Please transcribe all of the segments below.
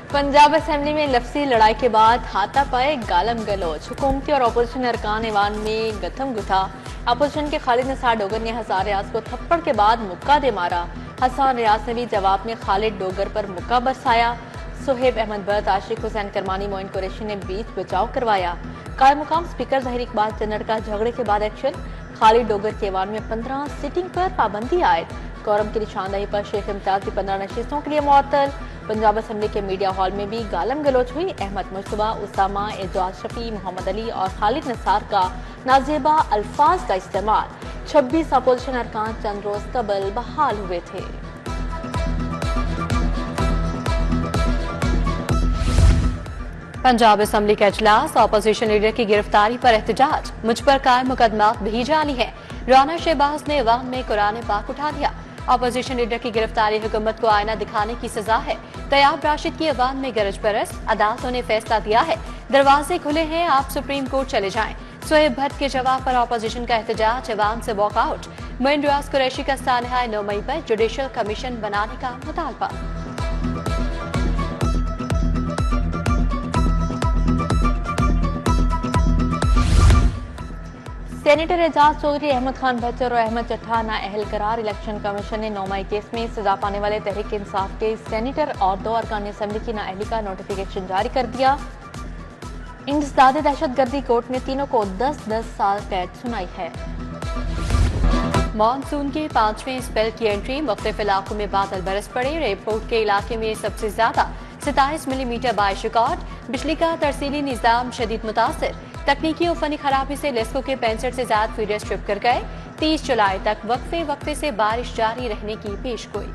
Punjab assembly में लफ्जी लड़ाई के बाद हाथापाई गालम गलोच, हुकूमती और अपोजिशन अरकान ईवान में गथम गुथा। अपोजिशन के खालिद नसार डोगर ने हसन रियाज को थप्पड़ के बाद मुक्का दे मारा। हसन रियाज ने भी जवाब में खालिद डोगर पर मुक्का बरसाया। सुहेब अहमद बट, आशिक हुसैन करमानी, मोइन कुरैशी ने बीच बचाव करवाया। कायम मुकाम स्पीकर ज़हीर इकबाल चन्नड़ का झगड़े के बाद एक्शन। खालिद डोगर के ईवान में 15 सिटिंग पर पाबंदी आयद। कोरम की निशानदही पर शेख इम्तियाज की 15 नशिस्तों के लिए मुअत्तल। पंजाब असेंबली के मीडिया हॉल में भी गालम गलोच हुई। अहमद मुश्तबा, उसामा, एजाज शफी, मोहम्मद अली और खालिद नसार का नाजेबा अल्फाज का इस्तेमाल। 26 अपोजिशन अरकान चंद रोज कबल बहाल हुए थे। पंजाब असेंबली का इजलास, अपोजिशन लीडर की गिरफ्तारी पर एहतजाज, मुझ पर कायम मुकदमात भी जाली है। राना शहबाज ने अवाम में कुरान पाक उठा दिया। अपोजिशन लीडर की गिरफ्तारी हुकूमत को आईना दिखाने की सजा है। तैयाब राशिद की अवाम में गरज बरस, अदालतों ने फैसला दिया है, दरवाजे खुले हैं, आप सुप्रीम कोर्ट चले जाएं। सुहेब भट्ट के जवाब पर अपोजिशन का एहतजाज, अवाम से वॉकआउट। मोइन कुरैशी का सानहा 9 मई पर जुडिशल कमीशन बनाने का मुतालबा। सेनेटर एजाज चौधरी, अहमद खान बच्चर और अहमद चट्ठा ना अहल करार। इलेक्शन कमीशन ने 9 मई केस में सजा पाने वाले तहरीक इंसाफ के सेनेटर और 2 अरकान असेंबली की नाअहली का नोटिफिकेशन जारी कर दिया। इंसदाद दहशतगर्दी कोर्ट ने तीनों को 10-10 साल कैद सुनाई है। मानसून के 5वें स्पेल की एंट्री, मुख्तलिफ इलाकों में बादल बरस पड़े। एयरपोर्ट के इलाके में सबसे ज्यादा 27 मिलीमीटर बारिश रिकॉर्ड। बिजली का तरसीली निजाम शदीद मुतासर। तकनीकी और फनी खराबी से लेस्को के 65 से ज्यादा फीडर स्ट्रिप कर गए। 30 जुलाई तक वक्फे से बारिश जारी रहने की पेशगोई।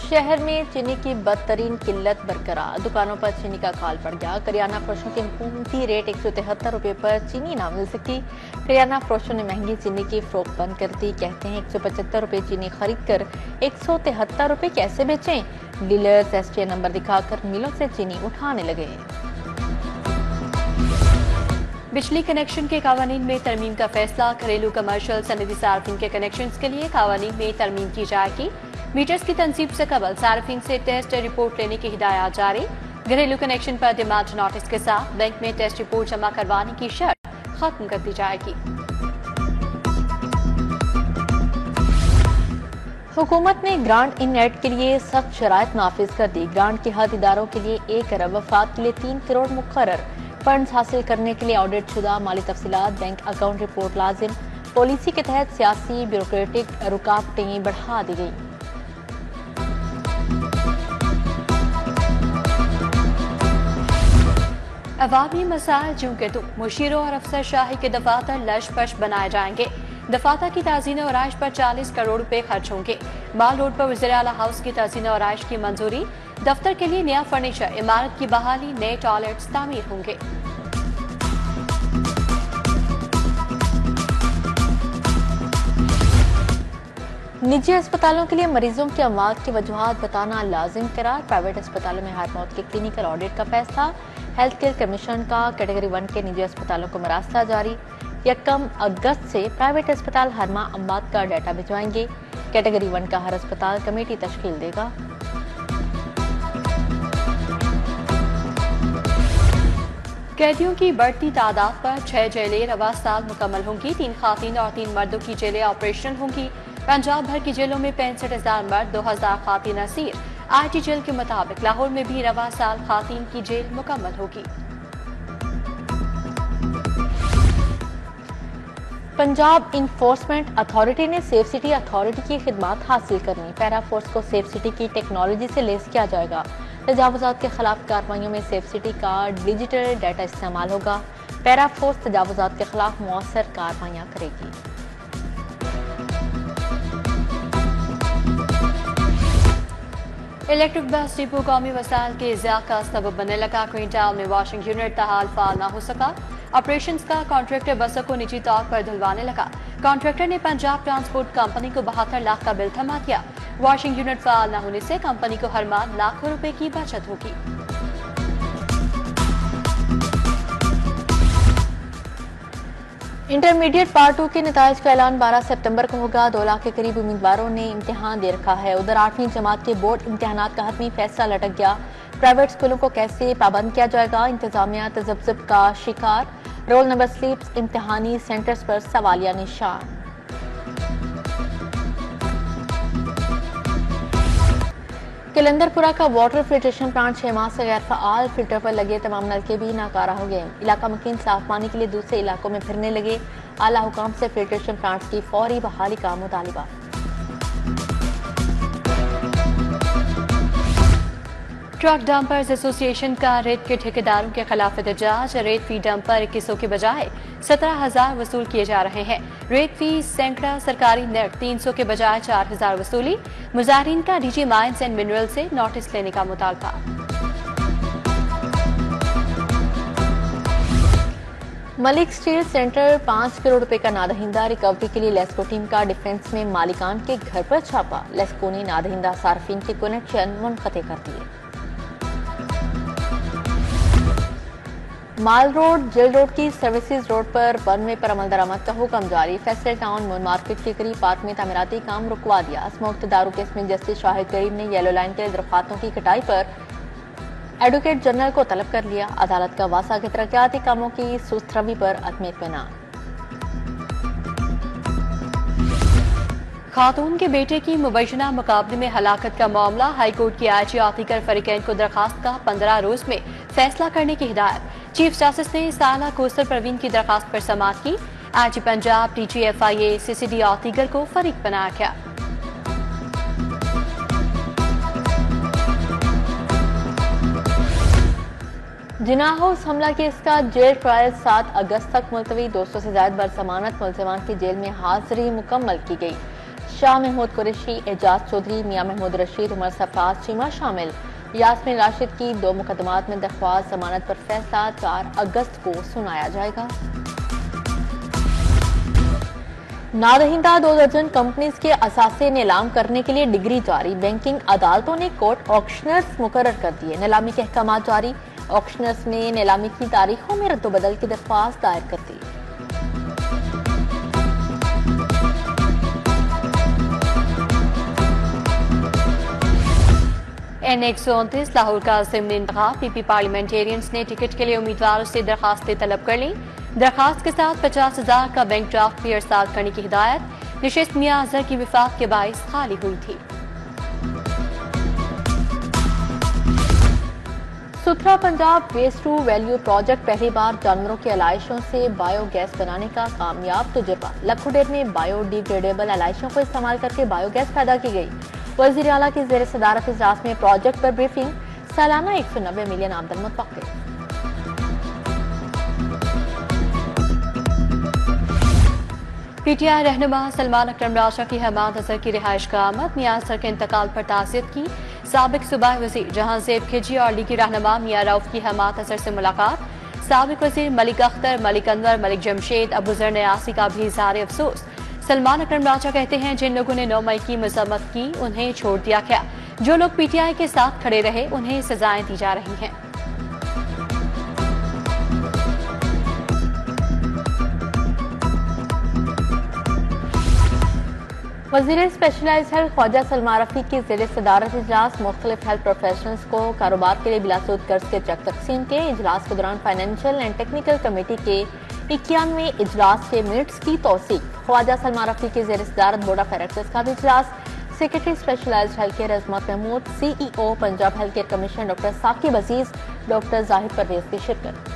शहर में चीनी की बदतरीन किल्लत बरकरार, दुकानों पर चीनी का खाल पड़ गया। करियाना फरोशों के हुकूमती रेट 173 रुपये पर चीनी ना मिल सकी। करियाना फरोशों ने महंगी चीनी की फरोख्त बंद कर दी। कहते हैं 175 रुपये चीनी खरीद कर 173 रुपये कैसे बेचें। डीलर्स एसटीए नंबर दिखाकर मिलों से चीनी उठाने लगे। बिजली कनेक्शन के कावानीन में तरमीम का फैसला, घरेलू कमर्शियल सनदी सार्फिन के कनेक्शन के लिए कावानीन में तरमीम की जाएगी। मीटर्स की तनसीब से कबल सार्फिन से टेस्ट रिपोर्ट लेने की हिदायत जारी। घरेलू कनेक्शन पर डिमांड नोटिस के साथ बैंक में टेस्ट रिपोर्ट जमा करवाने की शर्त खत्म कर दी जाएगी। हुकूमत ने ग्रांट इन नेट के लिए सख्त शराइत नाफिज कर दी। ग्रांट के हद इदारों के लिए 1 अरब, वफात के लिए 3 करोड़ मुकर्रर। फंड हासिल करने के लिए ऑडिट शुदा माली तफसीलात, बैंक अकाउंट रिपोर्ट लाजिम। पॉलिसी के तहत सियासी ब्यूरोक्रेटिक रुकावटें बढ़ा दी गई। अवामी मसाइल जूं के तुम, मुशीरों और अफसर शाही के दफातर लश पश बनाए जाएंगे। दफातर की ताज़ीन और आइश पर 40 करोड़ रुपए खर्च होंगे। माल रोड पर वज़ीर आला हाउस की ताज़ीन और आइश की मंजूरी। दफ्तर के लिए नया फर्नीचर, इमारत की बहाली, नए टॉयलेट्स तामीर होंगे। निजी अस्पतालों के लिए मरीजों की अमवात की वजूहात बताना लाजिम करार। प्राइवेट अस्पतालों में हर मौत के क्लिनिकल ऑडिट का फैसला। हेल्थ केयर कमीशन का कैटेगरी 1 के निजी अस्पतालों को मरासला जारी। 1 अगस्त से प्राइवेट अस्पताल हर माह अमवात का डाटा भिजवाएंगे। कैटेगरी 1 का हर अस्पताल कमेटी तश्कील देगा। कैदियों की बढ़ती तादाद पर 6 जेलें रवा साल मुकम्मल होंगी। 3 खातीन और 3 मर्दों की जेलें ऑपरेशन होंगी। पंजाब भर की जेलों में 65,000 मर्द, 2,000 खातीन असीर। आईटी जेल के मुताबिक लाहौर में भी रवा साल खातीन की जेल मुकम्मल होगी। पंजाब इन्फोर्समेंट अथॉरिटी ने सेफ सिटी अथॉरिटी की खिदमात हासिल करनी। पैरा फोर्स को सेफ सिटी की टेक्नोलॉजी से लेस किया जाएगा। तजावुजात के खिलाफ कार्रवाइयों में सेफ सिटी का डिजिटल डाटा इस्तेमाल होगा। पैरा फोर्स तजावुजात के खिलाफ मौसर कार्रवाइयां करेगी। इलेक्ट्रिक बस डिपो कौमी वसाइल के ज़िया का सबब बनने लगा। क्विंटाल में वॉशिंग यूनिट तहाल फाल न हो सका। ऑपरेशंस का कॉन्ट्रैक्टर बसों को निजी तौर पर धुलवाने लगा। कॉन्ट्रैक्टर ने पंजाब ट्रांसपोर्ट कंपनी को 72 लाख का बिल थमा दिया। वॉशिंग यूनिट फाल न होने से कंपनी को हर माह लाखों रुपए की बचत होगी। इंटरमीडिएट पार्ट 2 के नताइज का ऐलान 12 सितंबर को होगा। 2 लाख के करीब उम्मीदवारों ने इम्तिहान दे रखा है। उधर 8वीं जमात के बोर्ड इम्तिहानात का हतमी फैसला लटक गया। प्राइवेट स्कूलों को कैसे पाबंद किया जाएगा, इंतजामिया तजब्जुब का शिकार। रोल नंबर स्लिप्स इम्तिहानी सेंटर्स पर सवालिया निशान। कलंदरपुरा का वाटर फिल्ट्रेशन प्लांट 6 माह से गैर फाल। फिल्टर पर लगे तमाम नलके भी नाकारा हो गए। इलाका मुकीम साफ पानी के लिए दूसरे इलाकों में फिरने लगे। आला हुकाम से फिल्ट्रेशन प्लांट की फौरी बहाली का मुतालिबा। ट्रक डंपर्स एसोसिएशन का रेत के ठेकेदारों के खिलाफ एहतजाज। रेत फी डंपर 2100 के बजाय 17,000 वसूल किए जा रहे हैं। रेत फी सैकड़ा सरकारी नर्क 300 के बजाय 4,000 वसूली। मुजाहिरीन का डीजी माइंस एंड मिनरल से नोटिस लेने का मुतालबा। मलिक स्टील सेंटर 5 करोड़ रुपए का नादहिंदा। रिकवरी के लिए लेस्को टीम का डिफेंस में मालिकान के घर पर छापा। लेस्को ने नादहिंदा सार्फिन के कनेक्शन मुनक़ते कर दिए। माल रोड जेल रोड की सर्विसेज रोड पर बनवे पर अमल दरामद का हुक्म जारी। फैसल टाउन मून मार्केट के करीब पार्क में तामीराती काम रुकवा दिया। स्मोक दारू केस में जस्टिस शाहिद करीम ने येलो लाइन के दरख्वास्तों की कटाई पर एडवोकेट जनरल को तलब कर लिया। अदालत का वासा के तरक्याती कामों की सुस्त रवी पर अदम इत्मीनान। खातून के बेटे की मुबैना मुकाबले में हलाकत का मामला। हाईकोर्ट की आईजी आतिकर फरीकैन को दरखास्त का 15 रोज में फैसला करने की हिदायत। चीफ जस्टिस ने साला कोसर परवीन की दरखास्त पर समाअत की। आईजी पंजाब DGFIA CCD आतिकर को फरीक बनाया गया। जिनाह हाउस हमला केस का जेल ट्रायल 7 अगस्त तक मुलतवी। 200 से ज्यादा बरजमानत मुलजमान की जेल में हाजिरी मुकम्मल की गई। शाह महमूद कुरैशी, एजाज चौधरी, मियां महमूद रशीद, उमर सफाज चीमा शामिल। यास्मीन राशिद की 2 मुकदमात में दरख्वास्त जमानत पर फैसला 4 अगस्त को सुनाया जाएगा। नादहिंदा 2 दर्जन कंपनीज के असासे नीलाम करने के लिए डिग्री जारी। बैंकिंग अदालतों ने कोर्ट ऑक्शनर्स मुकर्रर कर दिए। नीलामी के अहकामात जारी। ऑक्शनर्स ने नीलामी की तारीखों में रद्दोबदल की दरख्वास्त दायर कर दी। N129 लाहौर का ज़िमनी इंतखाब। PP पार्लियामेंटेरियंस ने टिकट के लिए उम्मीदवारों से दरखास्तें तलब कर ली। दरखास्त के साथ 50,000 का बैंक ड्राफ्ट भी अरसाल करने की हिदायत। नशिस्त मियां अजहर की विफाक के बाइस खाली हुई थी। सुथरा Punjab waste to value project पहली बार जानवरों की अलाइशों से बायोगैस बनाने का कामयाब तजुर्बा। लखोडेर में बायोडिग्रेडेबल अलाइशों को इस्तेमाल करके बायोगैस पैदा की गई। वज़ीर आला की ज़ेर सदारत इजलास में प्रोजेक्ट पर ब्रीफिंग। सालाना 190 मिलियन आमदन मुतवक्किल। PTI रहनुमा सलमान अकरम राजा की हमाद अजहर की रिहाइश का आमद। मियां अजहर के इंतकाल पर ताज़ियत की। साबिक सूबाई वज़ीर जहांज़ेब खिजी और लीगी रहनुमा मियां रऊफ की हमाद अजहर से मुलाकात। साबिक वज़ीर मलिक अख्तर, मलिक अनवर, मलिक जमशेद, अबू ज़र न्यासी का भी इज़हार अफसोस। सलमान अकरम राजा कहते हैं जिन लोगों ने 9 मई की मजम्मत की उन्हें छोड़ दिया गया। जो लोग PTI के साथ खड़े रहे उन्हें सजाएं दी जा रही हैं। वज़ीर स्पेशलाइज हेल्थ ख्वाजा सलमान रफीक की ज़ेर सदारत इजलास। मुख्तलिफ हेल्थ प्रोफेशनल्स को कारोबार के लिए बिलासूद कर्ज के चेक तकसीम के। इजलास के दौरान फाइनेंशियल एंड टेक्निकल कमेटी के 91वें इजलास के मिनट्स की तौसीक। ख्वाजा सलमान रफीक की ज़ेर सदारत बोर्ड ऑफ डायरेक्टर्स का भी इजलास। Secretary specialized health care Azmat Mahmood, CEO Punjab health care commission doctor Saqib Aziz, doctor Zahid Parvez की शिरकत।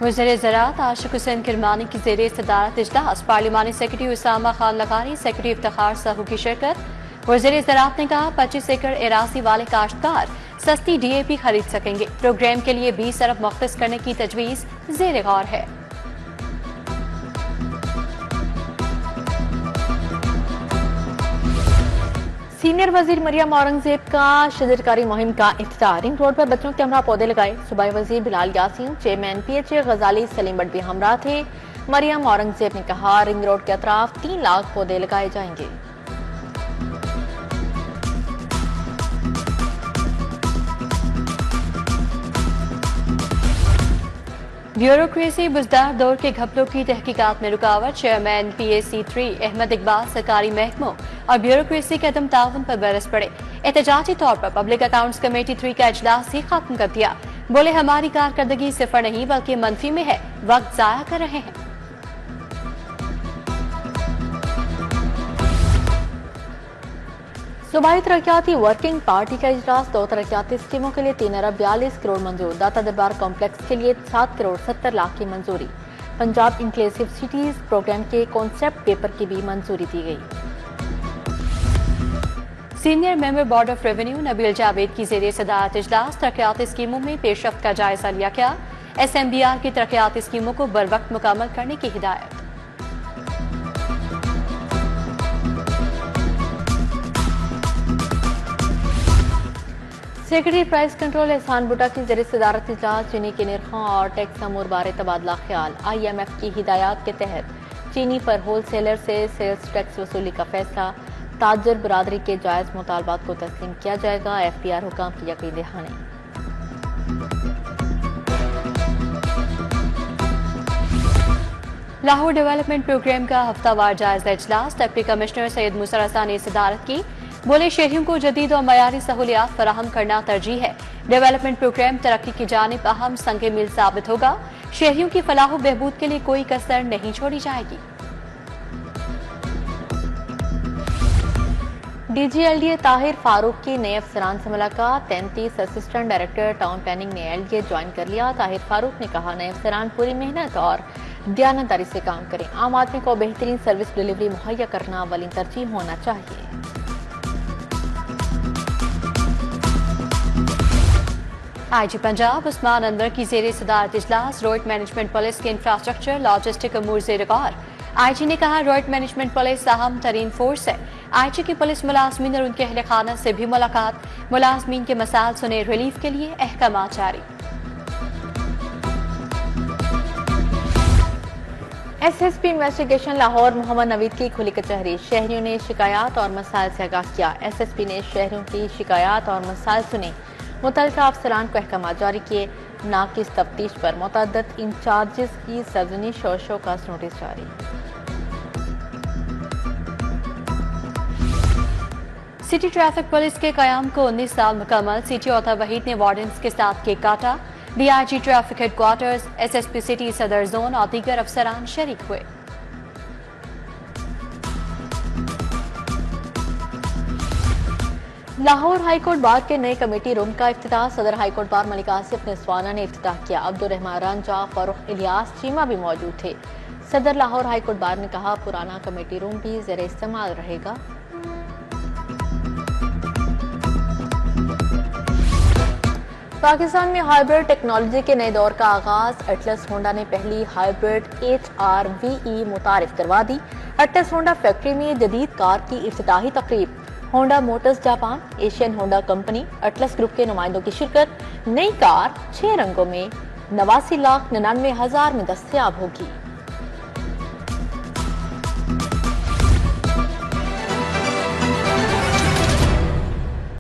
वज़ीर ज़राअत आशिक हुसैन किरमानी की ज़ेर सदारत इजलास। पार्लिमानी सेक्रेटरी उसामा खान लगारी, सेक्रेटरी इफ्तिखार साहू की शिरकत। वज़ीर ज़राअत ने कहा 25 एकड़ एराजी वाले काश्तकार सस्ती DAP खरीद सकेंगे। प्रोग्राम के लिए 20 अरब मुख्तस करने की तजवीज़ ज़ेर गौर है। सीनियर वजीर मरियम औरंगजेब का शजरकारी मुहिम का इफ्तितार। रिंग रोड पर बच्चों के हमरा पौधे लगाए। सूबाई वजीर बिलाल यासीन, चेयरमैन PHA गजाली सलीम बट भी हमरा थे। मरियम औरंगजेब ने कहा रिंग रोड के अतराफ 3 लाख पौधे लगाए जाएंगे। ब्यूरोक्रेसी बुजदार दौर के घपलों की तहकीकात में रुकावट। चेयरमैन PAC3 अहमद इकबाल सरकारी महकमों और ब्यूरोक्रेसी के अदम ताउन पर बरस पड़े। एहतजाजी तौर पर पब्लिक अकाउंट्स कमेटी 3 का इजलास ही खत्म कर दिया। बोले हमारी कारकर्दगी सिफर नहीं बल्कि मंफी में है, वक्त जाया कर रहे हैं। सूबाई तरक्याती वर्किंग पार्टी का इजलास 2 तरक्याती स्कीमों के लिए 3 अरब 42 करोड़ मंजूर। दाता दरबार कॉम्प्लेक्स के लिए 7 करोड़ 70 लाख की मंजूरी। पंजाब इंक्लूसिव सिटीज प्रोग्राम के कॉन्सेप्ट पेपर की भी मंजूरी दी गई। Senior member board of revenue Nabeel Javed की ज़ेरे सदारत इजलास तरक्याती स्कीमों में पेशरफ्त का जायजा लिया गया। SMBR की तरक्याती स्कीमों को बरवक्त मुकम्मल करने की हिदायत। सेक्रेटरी प्राइस कंट्रोल एहसान बुटा की ज़रिए सदारत इजलास चीनी के निर्खों और टैक्स अमूर बारे तबादला ख्याल। IMF की हिदायत के तहत चीनी पर होल सेलर से सेल्स टैक्स वसूली का फैसला। ताजर बरादरी के जायज़ मुतालबात को तस्लीम किया जाएगा। FPR हुकाम की यकीन दहानी। लाहौर डेवलपमेंट प्रोग्राम का हफ्तावार जायजा इजलास डिप्टी कमिश्नर सैयद मूसा रज़ा ने सदारत की। बोले शहरियों को जदीद और मयारी सहूलियात फराहम करना तरजीह है। डेवलपमेंट प्रोग्राम तरक्की की जानिब अहम संग मील साबित होगा। शहरियों की फलाह बहबूद के लिए कोई कसर नहीं छोड़ी जाएगी। DG LDA ताहिर फारूक की नए अफसरान से मुलाकात। 33 असिस्टेंट डायरेक्टर टाउन प्लानिंग ने LDA ज्वाइन कर लिया। ताहिर फारूक ने कहा नए अफसरान पूरी मेहनत और दयानतदारी से काम करें। आम आदमी को बेहतरीन सर्विस डिलीवरी मुहैया करना अव्वलीन तरजीह होना चाहिए। IG पंजाब उस्मान अनवर की ज़ेरे सदारत इजलास रोड मैनेजमेंट पुलिस के इंफ्रास्ट्रक्चर लॉजिस्टिक अमूर ज़ेर गौर। IG ने कहा रोड मैनेजमेंट पुलिस अहम तरीन फोर्स है। IG की पुलिस मुलाजमीन और उनके अहल खाना से भी मुलाकात। मुलाजमीन के मसाइल सुने, रिलीफ के लिए अहकामात जारी। SSP इन्वेस्टिगेशन लाहौर मोहम्मद नवीद की खुली कचहरी। शहरियों ने शिकायत और मसाइल से आगाह किया। SSP ने शहरियों की शिकायत और मसाइल सुने, मुतल्लिका अफसरान को अहकामात जारी किए। नाकिस तफ्तीश पर मुतअद्दिद इंचार्जेस की सार्वजनिक और शोकास नोटिस जारी। सिटी ट्रैफिक पुलिस के कयाम को 19 साल मुकम्मल। सिटी औता वहीद ने वार्डन्स के साथ केक काटा। DIG traffic headquarters, SSP city सदर जोन और दीगर अफसरान शरीक हुए। लाहौर हाईकोर्ट बार के नए कमेटी रूम का इफ्तिताह। सदर हाईकोर्ट बार मलिक आसिफ निस्वाना ने इफ्तिताह किया। अब्दुर्रहमान रंजा, फारूक इलियास चीमा भी मौजूद थे। सदर लाहौर हाईकोर्ट बार ने कहा पुराना कमेटी रूम भी ज़ेरे इस्तेमाल रहेगा। पाकिस्तान में हाइब्रिड टेक्नोलॉजी के नए दौर का आगाज। एटलस होंडा ने पहली हाइब्रिड HRVE मुतारिफ करवा दी। एटलस होंडा फैक्ट्री में जदीद कार की इफ्तिताही तकरीब। Honda Motors Japan, Asian Honda company, Atlas group के नुमाइंदों की शिरकत। नई कार 6 रंगों में 89,99,000 में दस्तयाब होगी।